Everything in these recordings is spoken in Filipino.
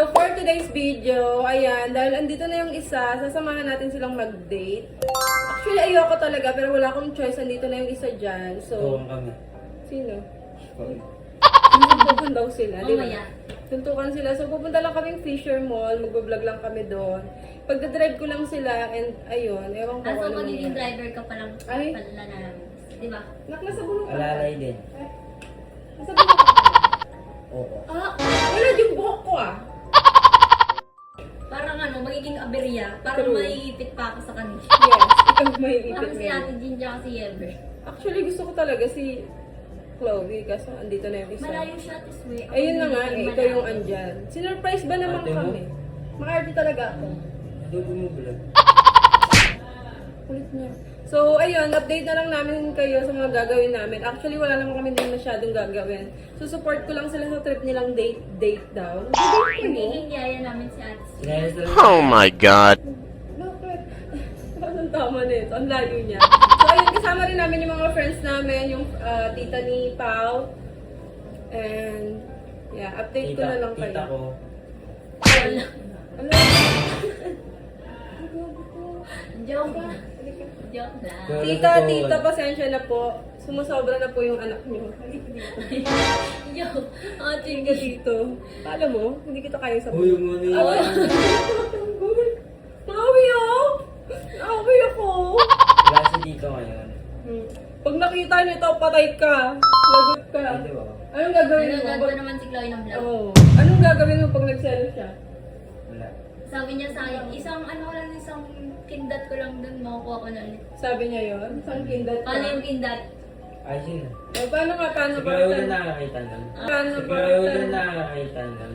So, for today's video, ayan, dahil andito na yung isa, sasamahan natin silang mag-date. Actually, ayoko talaga, pero wala akong choice. Andito na yung isa dyan. So, Tuwang kami. sino? Kami. Tuntukan daw sila, di ba? Mamaya. Tuntukan sila. So, pupunta lang kaming Fisher Mall. Mag-vlog lang kami doon. Pagdadrive ko lang sila, and ayun, ewan ko Also, ano magiging mangyayari. driver ka pa lang Ay. pala namin. Di ba? Nasa bulong ka. Alalay din. Eh, nasa bulong ka. Oo. Ah, Wala yung buhok ko ah. parang magiging aberya. Parang True. maiipit pa ako sa kanila. Yes, ikaw may ipit Parang si ngayon. Ate Jin tsaka si Ever. Actually, gusto ko talaga si Chloe kasi andito na yung isa. Malayo siya this way. Ako Ayun na hindi nga, malayo. ikaw yung andyan. Sinurprise ba naman Ate mo? kami? Maka-RT talaga ako. Doon mo vlog. Kulit niya. So, ayun, update na lang namin kayo sa mga gagawin namin. Actually, wala naman kami din masyadong gagawin. So, support ko lang sila sa trip nilang date daw. Date ko yun. Magiging yaya namin si Ate. Sinayas na lang. Oh my god. Bakit? Anong tama nito? Ang layo niya. So, ayun, kasama rin namin yung mga friends namin, yung tita ni Pao. And, yeah, update ko na lang kayo. Tita ko. Wala. Ano? Joke lang. Joke lang. Tita, pasensya na po. Sumusobra na po yung anak niyo. Joke. Ate Tingga dito. Alam mo, hindi kita kaya sa Uy, yung ano yun. Nawi ako! Nawi ako! Wala si dito ngayon. Pag nakita nito, patay ka. Lagot ka. Di ba? Anong gagawin mo? Nanonood ko naman si Chloe ng vlog. Oh. Anong gagawin mo pag nagselo siya? Wala. Sabi niya sa akin, isang kindat ko lang dun, makukuha ko na ulit. Sabi niya yon, isang kindat ka. Paano yung kindat? Ayos yun. Eh, paano nga, paano Si ba? Chloe na nakakita nun. Paano Si ba? Chloe na nakakita nun.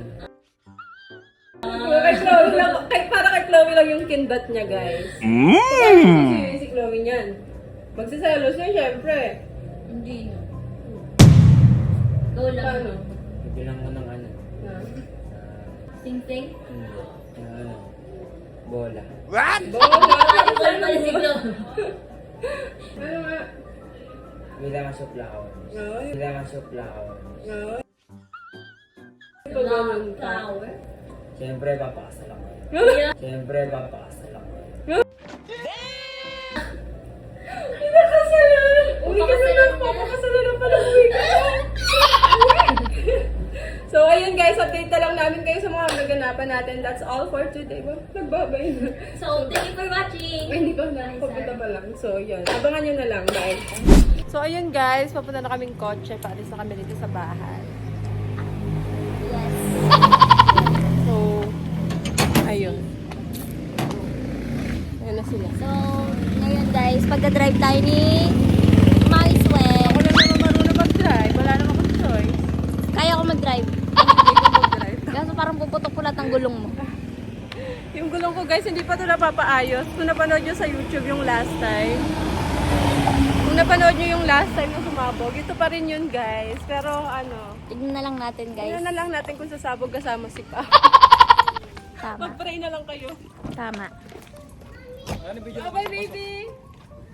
Kay Chloe lang, para kay Chloe lang yung kindat niya, guys. Mmm. Si Chloe niyan. Magsiselos niya, syempre. Hindi no. Go lang. Paano? Bibilang ko ng ano. Na? Sing-sing? Hindi. Yung ano. Bola. Bola! Ate Paul pala si Chloe. Ano nga? Bilang sa flowers. Ay. Bilang sa flowers. Ay. Pag ganun ka. Flower? Siyempre, papakasal ako. Siyempre, papakasal ako. Pinakasalan! Uwi ka na lang! Papakasalan na pala! Uwi ka na! So, ayun guys, update na lang namin kayo sa mga naganapan natin. That's all for today. Well, nagbabay na. So, thank you for watching! Ay, hindi pa na. Papunta pa lang. So, yun. Abangan nyo na lang, guys. So, ayun guys. Papunta na kaming kotse. Paalis na kami dito sa bahay. Yes. So, ayun. Ayun na sila. So, ngayon guys, pagka-drive tayo ni Maiswell. Ako lang naman marunong mag-drive. Wala naman akong choice. Kaya ko mag-drive. Hindi ko mag-drive. Kaso parang puputok po lahat ng gulong mo. Yung gulong ko guys, hindi pa ito napapaayos. Kung napanood nyo sa YouTube yung last time. Kung napanood nyo yung last time na sumabog, ito pa rin yun guys. Pero ano, Tignan na lang natin guys. tingnan na lang natin kung sasabog kasama si Pa. Tama. Mag-pray na lang kayo. Tama. Bye baby!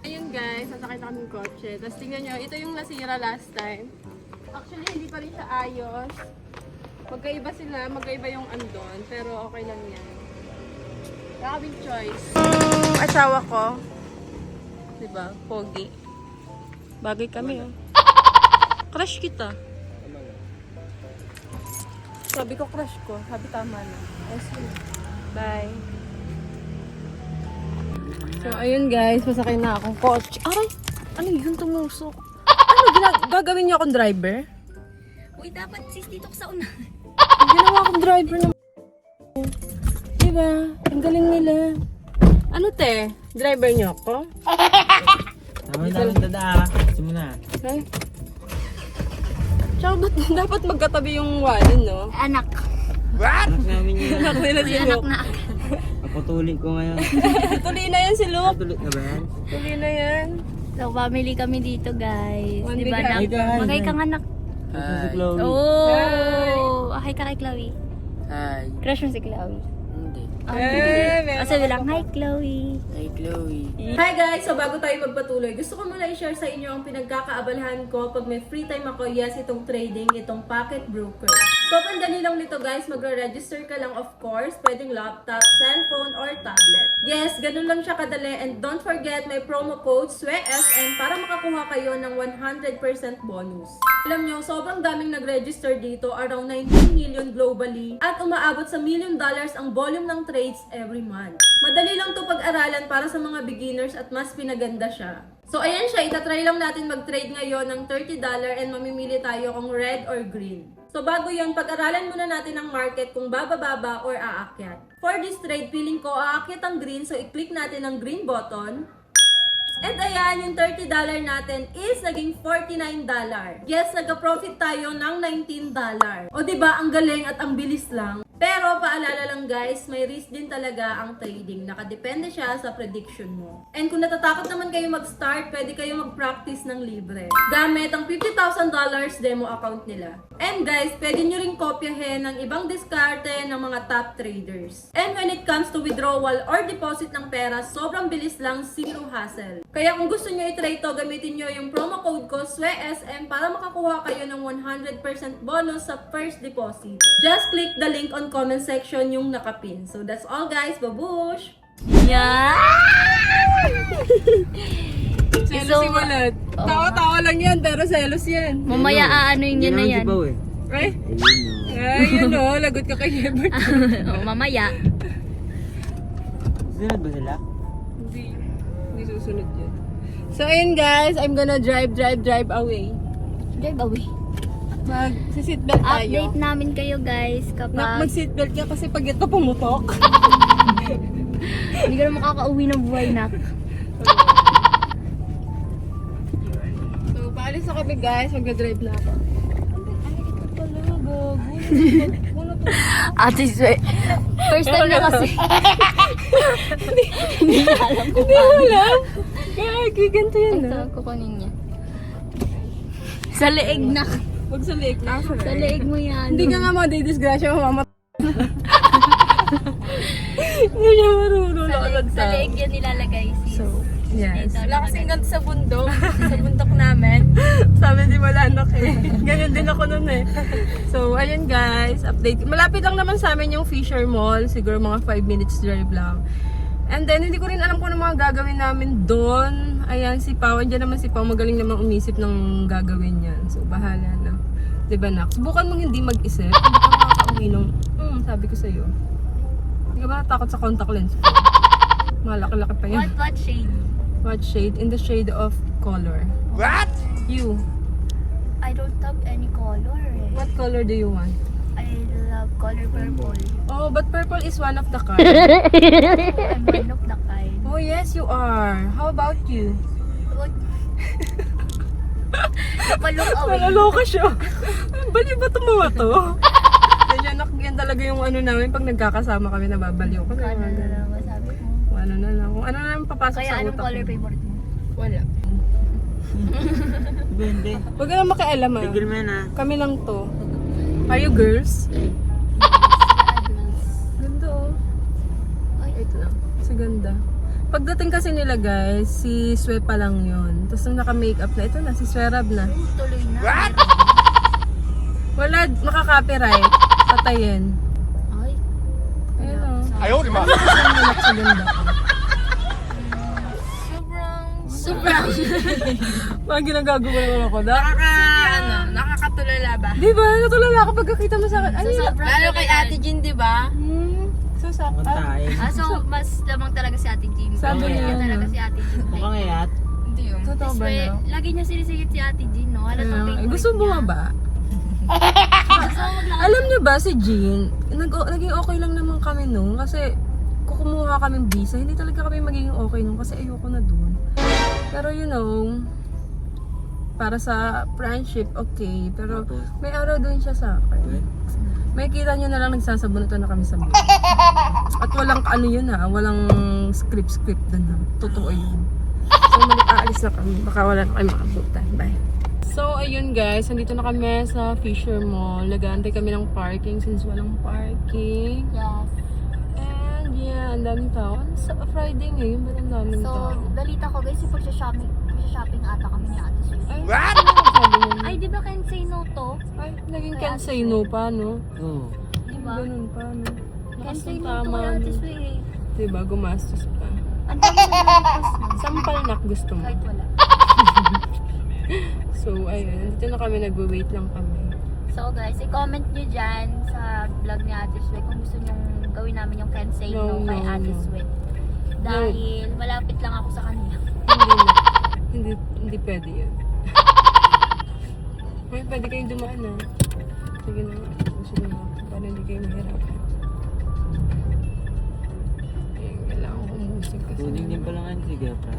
Ayun guys, sasakay na kaming kotse. Tapos tingnan nyo, ito yung nasira last time. Actually, hindi pa rin siya ayos. Magkaiba sila, magkaiba yung andon. Pero okay lang yan. Wala kaming choice. Asawa ko. Diba? Pogi. Bagay kami oh. Crush kita. Sabi ko crush ko. Sabi tama na. Bye. So, ayun guys, masakay na akong coach. Aray! Ano yun tumusok? Ano, gagawin niyo akong driver? Uy, dapat sis dito ko sa una. Ginawa akong driver ng diba? Ang galing nila. Ano te? Driver niyo ako? Tama na lang dada. Gusto mo na. Ay. Tsaka ba't dapat magkatabi yung walin, no? Anak. Anak namin yun. Anak nila si Anak Luke. na. Papatuloy ko ngayon. Tuloy na yan si Luke. Patuloy na ba yan? Tuloy na yan. So, family kami dito guys. One Diba big anak? hi. Hi, Magay hi. kang anak. Gusto si Chloe. Oh! Hi ka kay Chloe. Hi. Crush mo si Chloe. Hindi. Meron Kasi bilang, hi Chloe. Hi, Chloe. Hi guys! So bago tayo magpatuloy, gusto ko muna i-share sa inyo ang pinagkakaabalahan ko pag may free time ako. Yes, itong trading, itong pocket broker. Sobrang dali lang nito guys, magre-register ka lang of course, pwedeng laptop, cellphone, or tablet. Yes, ganun lang siya kadali and don't forget may promo code SWESM para makakuha kayo ng 100% bonus. Alam nyo, sobrang daming nag-register dito, around 19 million globally at umaabot sa $1 million ang volume ng trades every month. Madali lang to pag-aralan para sa mga beginners at mas pinaganda siya. So ayan siya, itatry lang natin mag-trade ngayon ng $30 and mamimili tayo kung red or green. So bago yon, pag-aralan muna natin ang market kung bababa or aakyat. For this trade, feeling ko aakyat ang green, so i-click natin ang green button. And ayan, yung $30 natin is naging $49. Yes, nagka-profit tayo ng $19. O diba, ang galing at ang bilis lang. Pero paalala lang guys, may risk din talaga ang trading. Nakadepende siya sa prediction mo. And kung natatakot naman kayo mag-start, pwede kayo mag-practice ng libre. Gamit ang $50,000 demo account nila. And guys, pwede nyo rin kopyahin ng ibang diskarte ng mga top traders. And when it comes to withdrawal or deposit ng pera, sobrang bilis lang, zero hassle. Kaya kung gusto nyo i-try to, gamitin nyo yung promo code ko, SWESM, para makakuha kayo ng 100% bonus sa first deposit. Just click the link on comment section yung nakapin. So that's all guys, babush! Yeah! Selos si Walad. Tawa-tawa lang yan, pero selos yan. Mamaya aanoin niya na yan. Ay? Ay, yun o, lagot ka kay Hebert. Mamaya. Sunod ba sila? Hindi susunod yun. So ayun guys, I'm gonna drive away. Drive away. Mag-seatbelt tayo. Update namin kayo guys kapag Mag-seatbelt ka kasi pag ito pumutok. hindi ka na makakauwi ng buhay na. So, paalis na kami guys, mag-drive na ako. Ito pala, gago. Ate Swe, first time na kasi. Hindi na alam kung Hindi mo alam. Gagi, ganito yan na. ito kukunin niya. Sa leeg na. Huwag sa leeg na. Sa leeg mo yan. Hindi ka nga madidisgrasya, mamamat. Hindi niya marunong Sa leeg yan nilalagay sis. So, yes. Ito, Wala kasing ganito sa bundok. Sa bundok namin. Sabi di wala anak eh. Ganyan din ako nun eh. So, ayun guys. Update. Malapit lang naman sa amin yung Fisher Mall. Siguro mga 5 minutes drive lang. And then, hindi ko rin alam kung ano mga gagawin namin doon. Ayan, si Pao. Andiyan naman si Pao. Magaling naman umisip ng gagawin niyan. So, bahala na. Diba, Nak? Subukan mong hindi mag-isip. Hindi ka makakauwi nung, sabi ko sa'yo. Hindi ka ba natakot sa contact lens? Malaki-laki pa yan. What shade? What shade? In the shade of color. What? You. I don't have any color eh. What color do you want? I love color purple. Oh, but purple is one of the kind. I'm one of the kind. Oh, yes, you are. How about you? Napalook away. Nalaloka siya. Baliw ba tumawa to? Yan talaga yung ano namin pag nagkakasama kami, nababaliw kami. Ano na lang masabi mo? Ano na lang. Kung ano na lang papasok Kaya sa anong utak color mo. favorite mo? Wala. Hindi. Huwag ka na makialam ah. Tigil mo yan ah. Kami lang to. Are you girls? Ganda oh. Ay, Wait lang. Kasi ganda. Pagdating kasi nila guys, si Swe pa lang yun. Tapos nung naka-makeup na, ito na, si Swerab na. tuloy na. Wala, makaka-copyright. Patayin. Ay, Ayun o. Ayaw, di ba? Sa ganda ko. sobrang. Mga ginagagawa naman ako. Nakakatulala ba? Di ba? Natulala ako pagkakita mo sa akin. Ano yun? Lalo kay Ate Jean, di ba? Susaktan. Matay. So, mas lamang talaga si Ate Jean. Sabi Kaya niya. talaga si Ate Jean. Mukhang ayat. Hindi yun. Totoo ba Swe, no? lagi niya sinisigit si Ate Jean, no? Halatang favorite Gusto mo niya. ba? Gusto mo lang. Alam niyo ba si Jean, naging okay lang naman kami nung kasi kukumuha kaming visa, hindi talaga kami magiging okay nung kasi ayoko na dun. Pero you know, para sa friendship, okay. Pero may araw dun siya sa akin. May kita nyo na lang nagsasabunutan na kami sa buhay. At walang ano yun ha, walang script dun ha. Totoo yun. So aalis na kami, baka wala na kayo makabutan. Bye. So, ayun guys, nandito na kami sa Fisher Mall. Nag-aantay kami ng parking since walang parking. Yes. And yeah, ang daming tao. Ano sa Friday ngayon? Ba't ang daming So, tao? balita ko guys, shopping ata kami ni Ate Sue. Ay, ano sabi mo? Ay, di ba can say no to? Ay, naging can say no pa, no? Oo. Di ba? Ganun pa, no? Can say no to Tama, kay Ate no? Sue eh. Diba, gumastos pa. Ang dami na nalagpas na. Sampal nak gusto mo. Kahit wala. So, ayun. Dito na kami, nagwe-wait lang kami. So guys, i-comment nyo dyan sa vlog ni Ate Sue kung gusto nyong gawin namin yung can say no, No, kay no, Ate no. Sue. Dahil malapit lang ako sa kanya. Hindi na. Hindi pwede yun. Ay, pwede kayong dumaan na. Sige na. Sige na. Para hindi kayo mahirapan. Ayun, kailangan ko umusig kasi. Tuning din pala nga si Gepra.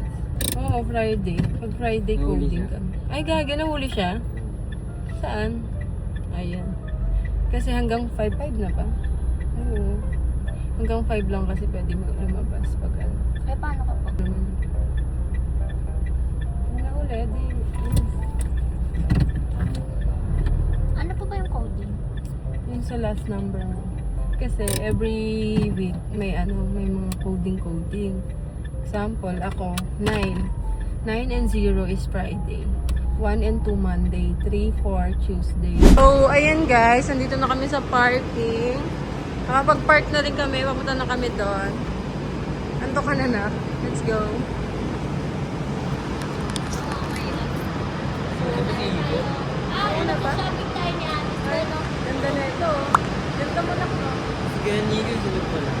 Oo, Friday. Pag Friday, Nahuli coding siya. kami. Ay, gaga, nahuli siya? Saan? Ayan. Kasi hanggang 5-5 na pa. Oo. Hanggang 5 lang kasi pwede lumabas pag ano. Eh, paano ka po? Kung nahuli, di... Ano po ba yung coding? Yung sa last number mo. Kasi every week may mga coding. Example, ako, 9. 9 and 0 is Friday. 1 and 2 Monday. 3, 4 Tuesday. So, ayan guys. Nandito na kami sa parking. Nakapag-park na rin kami. Papunta na kami doon. Ando ka na na. Let's go. Ano ba? Shopping tayo ni Ate Sue, no? Ganda na ito. Ganda mo na ko. Kaya Nico, sunod pala.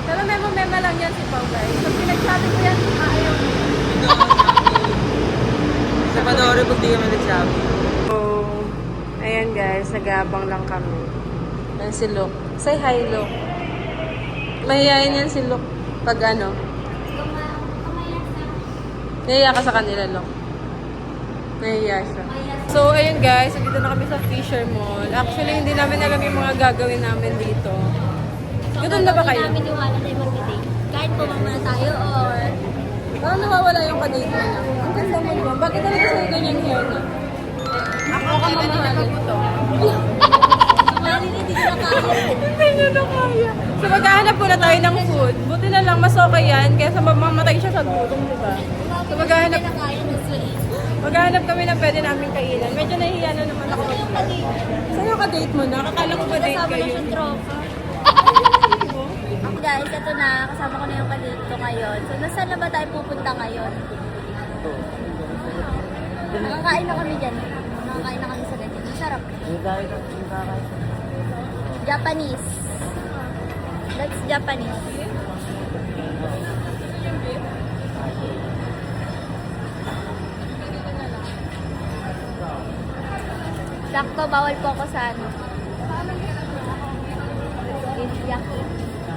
Pero memo lang yan si Pao guys. Pag pinag-shopping ko yan, ayaw mo. Sa panoorin pag di kami nag-shopping. So, ayan guys, nag-aabang lang kami. Ayan si Luke. Say hi, Luke. Mahihayin yan si Luke. Pag ano. Nahiya ka sa kanila, Luke. Nahiya siya. So, ayun guys, nandito na kami sa Fisher Mall. Actually, hindi namin alam yung mga gagawin namin dito. Gutom na ba kayo? Namin iwala na yung mag-date. Kahit pumamana tayo or... Parang nawawala yung kadate mo na. Ang ganda mo naman. Bakit talaga sa'yo ganyan hair na? Ako ka mamahalin. Mali na, hindi ko na kaya. Hindi nyo na kaya. So maghahanap muna tayo ng food. Buti na lang, mas okay yan. Kaysa mamamatay siya sa gutom, di ba? So maghahanap, Hindi na kaya na Sue. maghahanap kami ng pwede namin kainan. Medyo nahihiya na naman ako. Ano yung kadate? Saan yung kadate mo na? Akala ko ba date Kasama na kayo? siyang tropa. Guys, ito na. Kasama ko na yung kadate ko ngayon. So, nasaan na ba tayo pupunta ngayon? Nakakain na kami dyan. Nakakain na kami sa ganyan. Masarap. Japanese. That's Japanese. Sakto, bawal po ako sa ano. Yaki.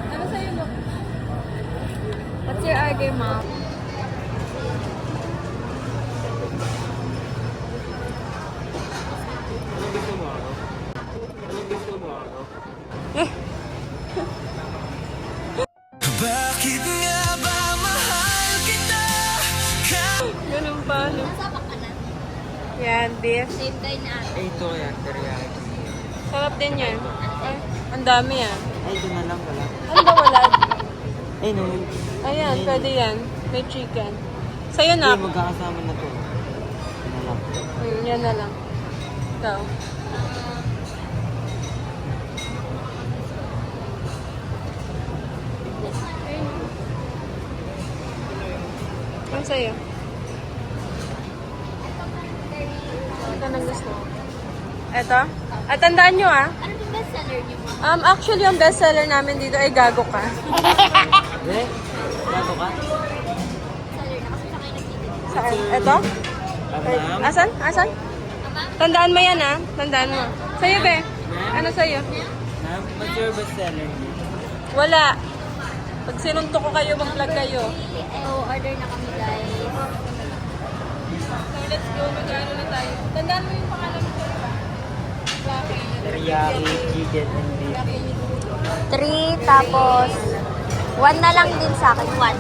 Ano sa'yo, Luke? What's your order, mom? Ano gusto mo ako? Ano gusto mo ako? Bakit nga ba mahal kita? Ganun pa, no? Nasama ka na. Yan, beef. Same tayo na ate. Ay, ito kaya, teriyaki. Sarap din yan. Ay, ang dami yan. Ay, ito na lang pala. Ano ba wala? Ay, no. Ayan, pwede yan. May chicken. Sa'yo Hindi, na. magkakasama na to. Ito na lang. Yan na lang. Ikaw. Ano sa'yo? Ito na gusto. Ito? At tandaan nyo ah. Ano yung best seller niyo? Actually, yung bestseller namin dito ay Gago Ka. Eh? Bago ka? Seller na kasi siya kayo nagtitin. Saan? Ito? Ay, Ma'am? asan? Asan? Ama? Tandaan mo yan ah. Tandaan mo. Sa'yo be. Ano sa'yo? Ma'am, what's your bestseller niyo? Wala. Pag sinuntok ko kayo, mag-vlog kayo. So, order na kami guys. So, let's go. Mag-ano na tayo. Tandaan mo yung pangalan mo. Teriyaki, chicken, and beef. 3 tapos 1 na lang din sa akin. 1.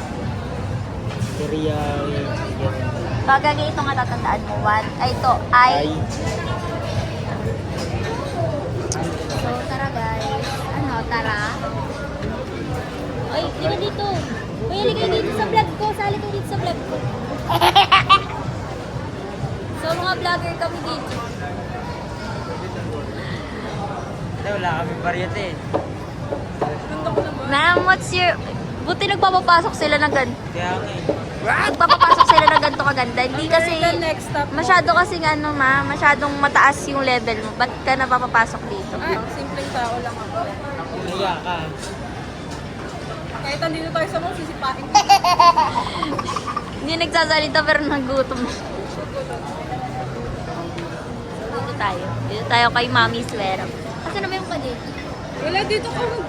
Teriyaki, chicken, and beef. Bagay ito nga tatandaan mo. 1. Ay, ito. I. Ay, So, tara guys. Ano, tara? Ay, liga dito. Uy, liga dito sa vlog ko. Sali ka dito sa vlog ko. So, mga vlogger kami dito. Wala kami variety eh. Ma'am, what's your... Buti nagpapapasok sila ng ganito. Kaya nga eh. Nagpapapasok sila ng ganito kaganda. Hindi kasi... The next stop mo. Masyado kasing ano ma, masyadong mataas yung level mo. Ba't ka napapapasok dito? Ay, simpleng tao lang ako. Kaya ka. Kahit andito tayo sa mall, sisipain ko. Hindi nagsasalita pero nagutom. Dito tayo. Dito tayo kay Mami Swero. Kasi naman yung kadate. Wala dito ka mag...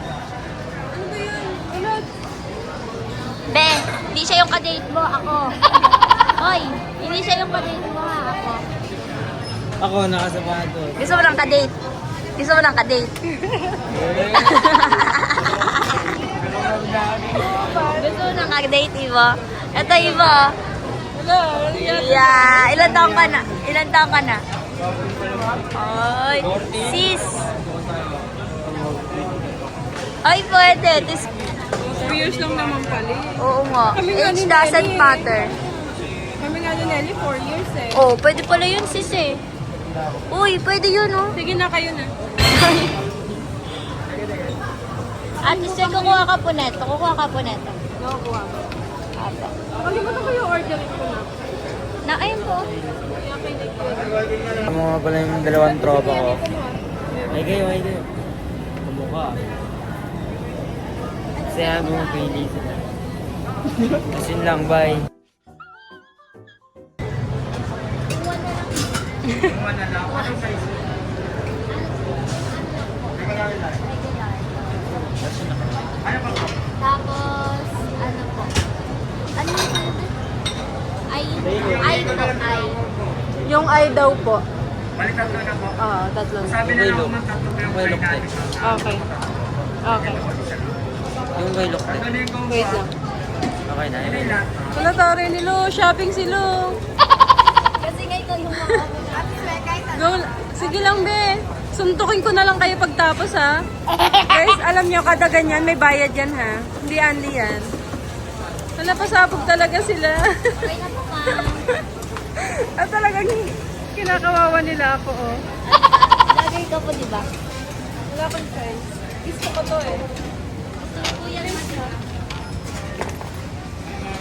Ano ba yan? Wala. Be, hindi siya yung kadate mo, ako. Hoy, hindi siya yung kadate mo ha, ako. Ako, nakasapado. Gusto mo ng kadate? Gusto mo ng kadate? Gusto mo ng kadate, Ivo? Ito, Ivo. Wala. Yeah, ilan taong ka na? Ilan taong ka na? Ay, sis. Ay, pwede. 4 years lang naman pala eh. Oo nga. Kami nga Age ni doesn't Nelly eh. matter. Kami nga ni Nelly, 4 years eh. Oh, pwede pala yun, sis eh. Uy, pwede yun, oh. Sige na kayo na. Ate, check, kukuha ka po neto. Kukuha ka po neto. Nakukuha ko. Apo. Nakalimutan ko yung order ko na. Na, ayun po. Ano nga pala yung dalawang tropa ko? Ay kayo. Kumukha. Kasi ano mong pili sila. Kasi lang, bye. Tapos, ano po? Ano yung sabi? Ay po, ay. Yung ay daw po. Oo, tatlo. Yung waylok din. Okay. Okay. Yung waylok din. Wait lang. Okay na, yun na. Wala tari nilo, shopping silo. Kasi nga ikaw yung mga Go, sige lang be. Suntukin ko na lang kayo pagtapos ha. Guys, alam nyo, kada ganyan may bayad yan ha. Hindi only yan. Wala, pasabog talaga sila. Okay na po, ma'am. At talagang kinakawawa nila ako oh. Lagay ka po, di ba? Wala akong choice. Gusto ko to eh. Gusto ko yan naman.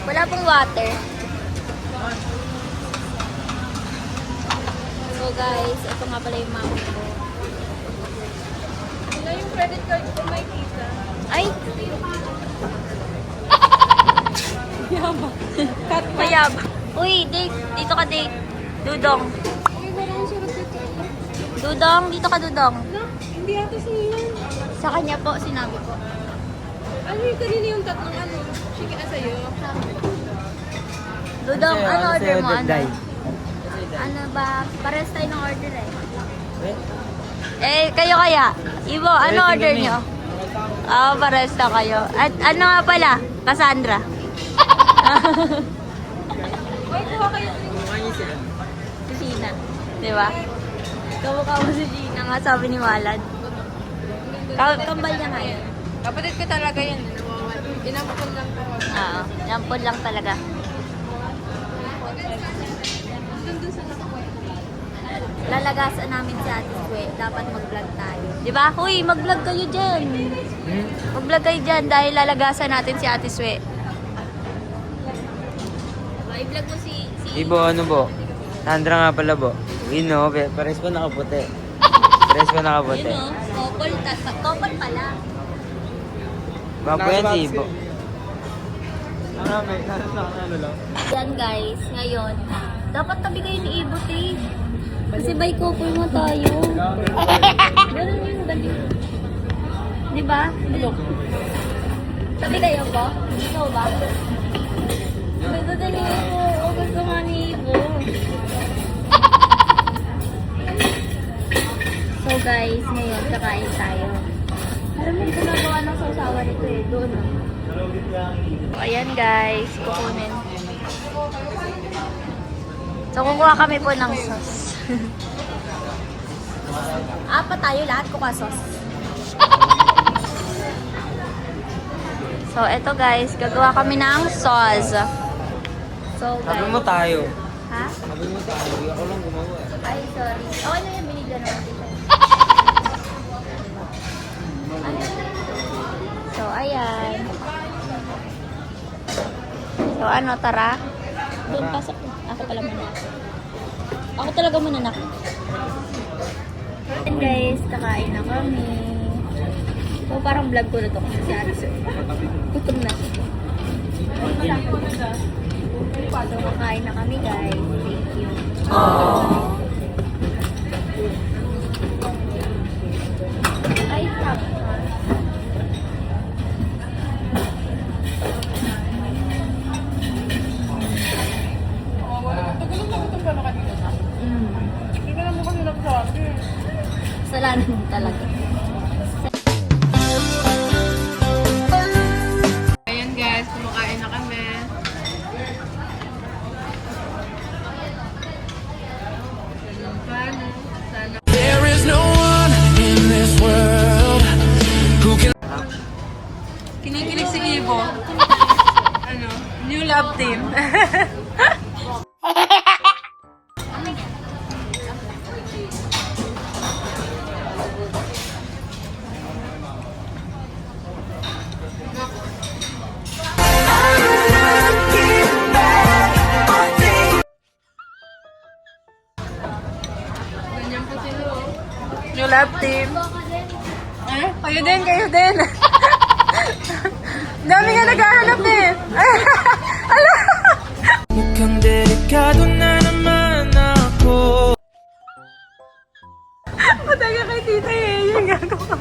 Wala pong water. So guys, ito nga pala yung mami ko. Wala yung credit card ko may kita. Ay! Yama. Cut pa. Mayaba. Uy, date. Dito ka, date. Dudong. Uy, wala yung surot dito. Dudong, dito ka, Dudong. Wala, hindi ata sa'yo. Sa kanya po, sinabi ko. Ano yung kanina yung tatlong ano? Sige na sa'yo. Dudong, ano order mo? Ano? Day? Ano ba? Pares tayo ng order eh. kayo kaya? Ivo, ano order nyo? Pares na kayo. At ano nga pala? Cassandra. Uy, kuha kayo. Si Gina. Di ba? Kamukha mo si Gina nga, sabi ni Walad. Kambal niya nga yun. Kapatid ko talaga yan. Inampun lang ko. Oo, yampon lang talaga. Lalagasan namin si Ate Sue. Dapat mag-vlog tayo. Di ba? Huy, mag-vlog kayo dyan. Mag-vlog kayo dyan dahil lalagasan natin si Ate Sue. I-vlog mo si... Ibo, ano bo? Sandra nga pala bo. Ino, pares pa nakaputi. Pares pa nakaputi. Yun o, couple pala. Bapo yan si Ibo. Yan guys, ngayon, dapat tabi kayo ni Ibo, eh. Kasi by couple mo tayo. Ganun yung dali. Di ba? Tabi kayo po? Ikaw ba? Gusto dali ko. O gusto nga ni Ibo. So guys, ngayon kakain tayo. Alam mo, gumagawa ng sausawa nito eh. Doon o. Ayan guys, kukunin. So kukuha kami po ng sauce. Apat tayo lahat kukuha sauce. So So, eto guys, gagawa kami ng sauce. So, Sabi guys. mo tayo. Ha? Sabi mo tayo. Ako lang gumawa. Ay, sorry. Okay na yan, binigyan naman kita. So, ayan. So, ano, tara. Doon, pasok. Ako pala muna. Ako talaga muna na. And guys, kakain na kami. So, parang vlog ko na to kasi si Arisa. Gutom na siya. So, kakain na kami guys. Thank you. Ay, stop. Kasalanan mo talaga. Ayan guys, kumakain na kami. Sana. There is no one in this world who can. Kinikilig si Ibo. Ano? New love team. Ganyan po sila. Oh. New love team. Eh? Kayo din, kayo din. Dami nga naghahanap eh. Ala! Mukhang delikado na naman ako. Mataga kay tita eh. Yung gagawa.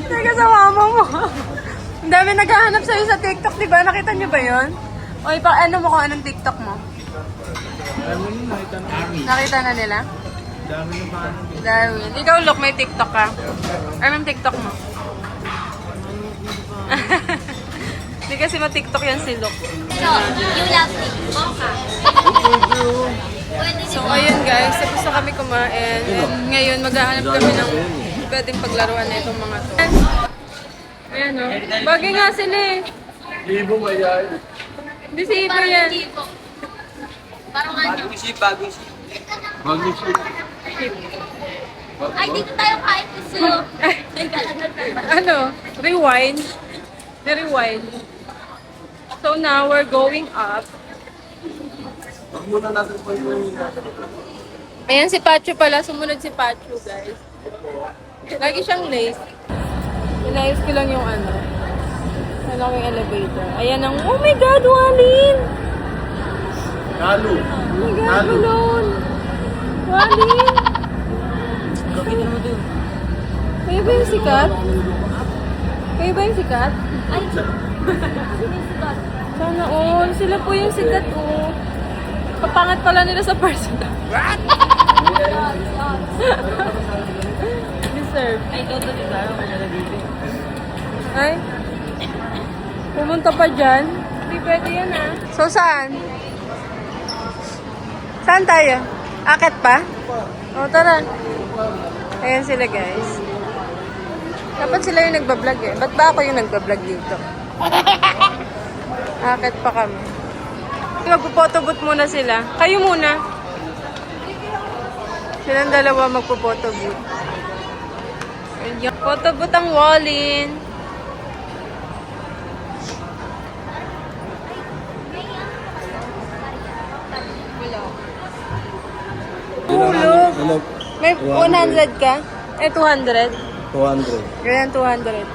Taga sa mama mo. Ang dami naghahanap sa'yo sa TikTok, di ba? Nakita niyo ba yun? O ano mo kung anong TikTok mo? Nakita na nila? Darwin. Ikaw, look, may TikTok ka. Anong TikTok mo? Hindi kasi ma-TikTok yan si Luke. So, you love me. Mocha. So, ayun guys, tapos na kami kumain. And ngayon, maghahanap kami ng pwedeng paglaruan na itong mga to. Ayan o. Bagay nga sila eh. Ibo ba yan? Hindi si Ibo yan. Parang ano? Bagong ship, bagong ship. Mag-ship. Ay, dito tayo kain gusto. Ano? Rewind. Rewind. So now, we're going up. Huwag muna natin po yung Ayan si Pacho pala. Sumunod si Pacho, guys. Lagi siyang late. Inayos ko lang yung ano. Ano yung elevator. Ayan ang, oh my God, Walin! Halo. Oh my God, balon! Walin! Bakit mo doon? Kayo ba yung sikat? Kayo ba yung sikat? Ay, sinisikat. Sana all. Sila po yung sikat, oh. Kapangat pala nila sa personal. Deserve. Ay, toto di ba? Ako na dito. Ay? Pumunta pa dyan? Hindi pwede yan, ah. So, saan? Saan tayo? Akit pa? O, tara. Ayan sila, guys. Dapat sila yung nagbablog eh. Ba't ba ako yung nagbablog dito? Akit pa kami. Magpo-photobooth muna sila. Kayo muna. Silang dalawa magpo-photobooth. Ayan. Photobooth ang Wallin. Hulog. Ano? May 100 ka? Eh, 200. 200. Ganyan, 200.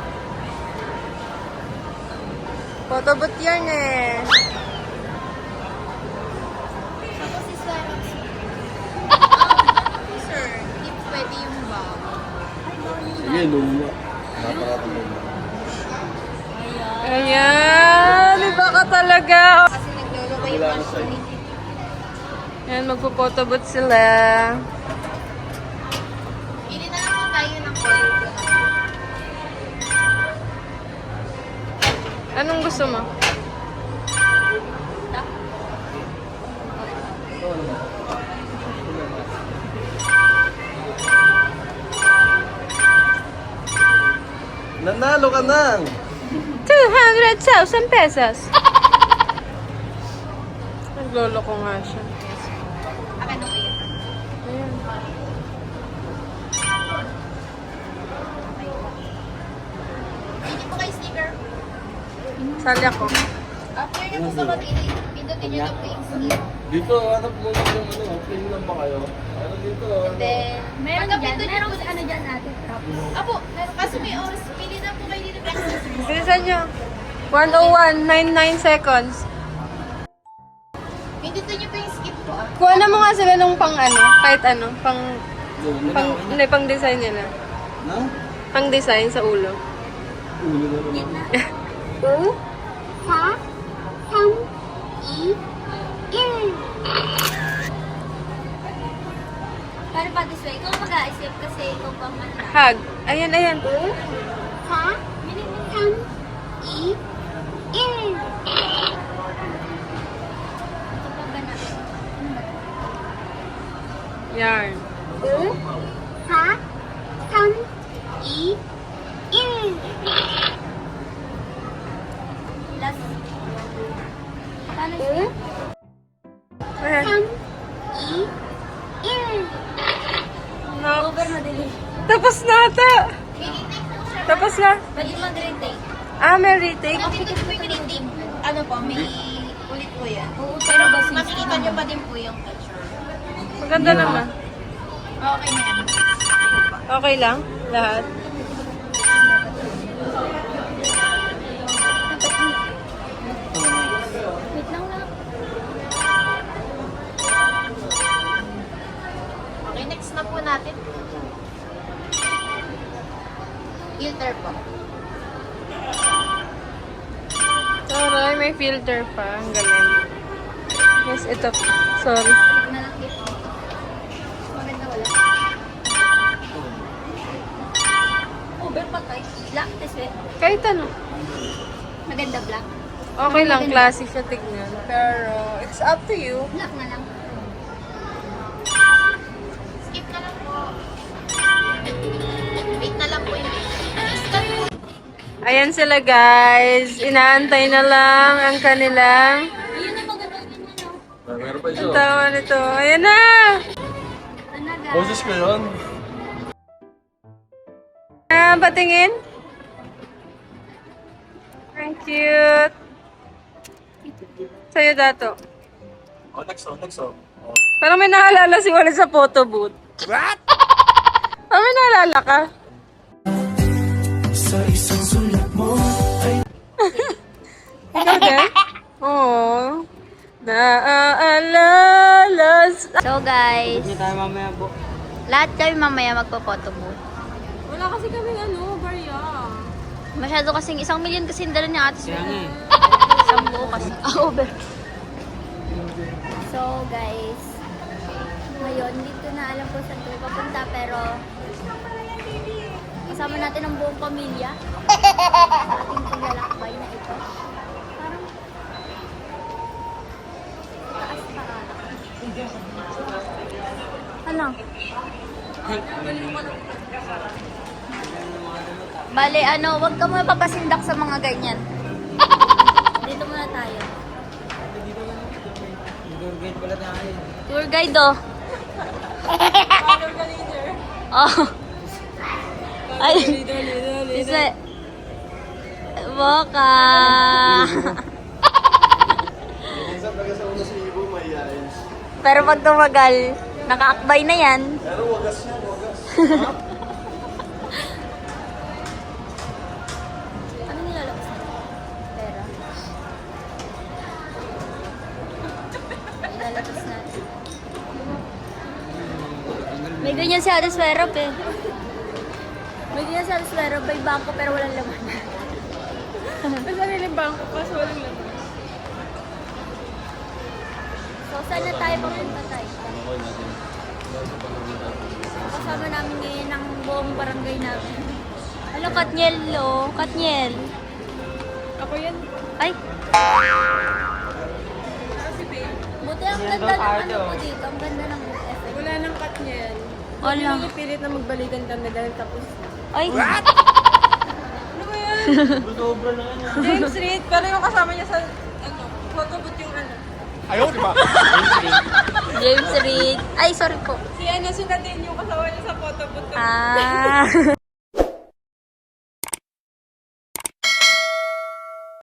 Photobooth yan eh. Sir, hindi pwede yung bag. Sige, luma. Napakatulog. Ayan, iba ka talaga. Kasi naglolo yung machine. Ayan, magpo-photobooth sila. Pili na lang tayo ng color. Anong gusto mo? Nanalo ka na! 200,000 pesos. Naglolo ko nga siya. Akin na kayo. Ayan. Hindi po kayo sticker. Sali ako. After nyo po sa pindutin nyo na po yung skip. Dito, hanap mo na yung ano, plain lang ba kayo? Ano dito? And then, meron dyan. Meron ano dyan natin. Apo, kaso may oras. Pili na po kayo dito. Bilisan nyo. 101.99 seconds. Pindutin nyo po yung skip po. Kuha na mo nga sila nung pang ano, kahit ano, hindi, pang design nila. Na? Pang design sa ulo. Ulo na naman. Para pa this way, ikaw mag-a-isip kasi ikaw pa man lang. Hug. Ayan, ayan. Ito pa ba na? Yarn. Last. Paano siya? Ayan. Over madali. Tapos na ata. Tapos na. Pwede mag-retake. Ah, may retake. Makikita po yung retake. Ano po, may ulit po yan. Oo, pero makikita nyo pa din po yung picture. Maganda naman. Okay na yan. Okay lang? Lahat? Wait lang lang. Okay, next na po natin. Filter po. Sorry, may filter pa. Ang galing. Yes, ito. Sorry. Na lang dito. Maganda wala. Over pa tayo. Black, this way. Kahit ano. Maganda black. Okay lang, classy siya tignan. Pero, it's up to you. Black na lang. Skip na lang po. Wait na lang po yung start po. Ayan sila guys. Inaantay na lang ang kanilang Yun ang maganda yun ano. Meron pa isa. ang tawa nito. Ayan na! Anaga. Boses ko yun. Ah, patingin. Ang cute. Sa'yo dato. Oh, next oh, next oh. Oh. Parang may naalala si Wally sa photo booth. What? Parang may naalala ka. Sa isang sulat mo ay Ikaw din? Oo. Naaalala sa... So guys, Hindi tayo mamaya po. lahat kami mamaya magpo-photo booth. Wala kasi kaming ano, barya. Masyado kasing 1 million kasi yung dala ni Ate Kaya nga eh. Isang buo kasi. Over. So guys, ngayon hindi ko na alam kung saan tayo papunta pero kasama natin ang buong pamilya sa ating paglalakbay na ito. Parang taas pa ka. Ano? Bale, ano, wag ka muna papasindak sa mga ganyan. Dito muna tayo. Tour guide pala tayo. Tour guide, oh. Oh. Ay. Isa. Boka. Minsan taga sa una si Ibo, mahihayin. Pero pag tumagal, nakaakbay na yan. Pero wagas yan, wagas. Ano nilalabas na? Pera. Nilalabas natin. May ganyan si Ate Swerop eh. May ganyan si Ate Swerop, may bangko pero walang laman. May sariling bangko kaso walang laman. So, saan na tayo papunta tayo? Kasama namin ngayon ang buong barangay namin. Ano, Katniel, lo? Katniel. Ako yan. Ay, Kasi babe, buti ang ganda ng ano po dito. Ang ganda ng effect. wala nang cut niyan. Wala. Hindi pilit na magbalikan kami dahil tapos na. Ay, Ano ba yan? Sobra na yan. James Reid, pero yung kasama niya sa, photobooth yung James Reid. Ay, sorry po. si Nadine yung kasama niya sa photobooth. Ah.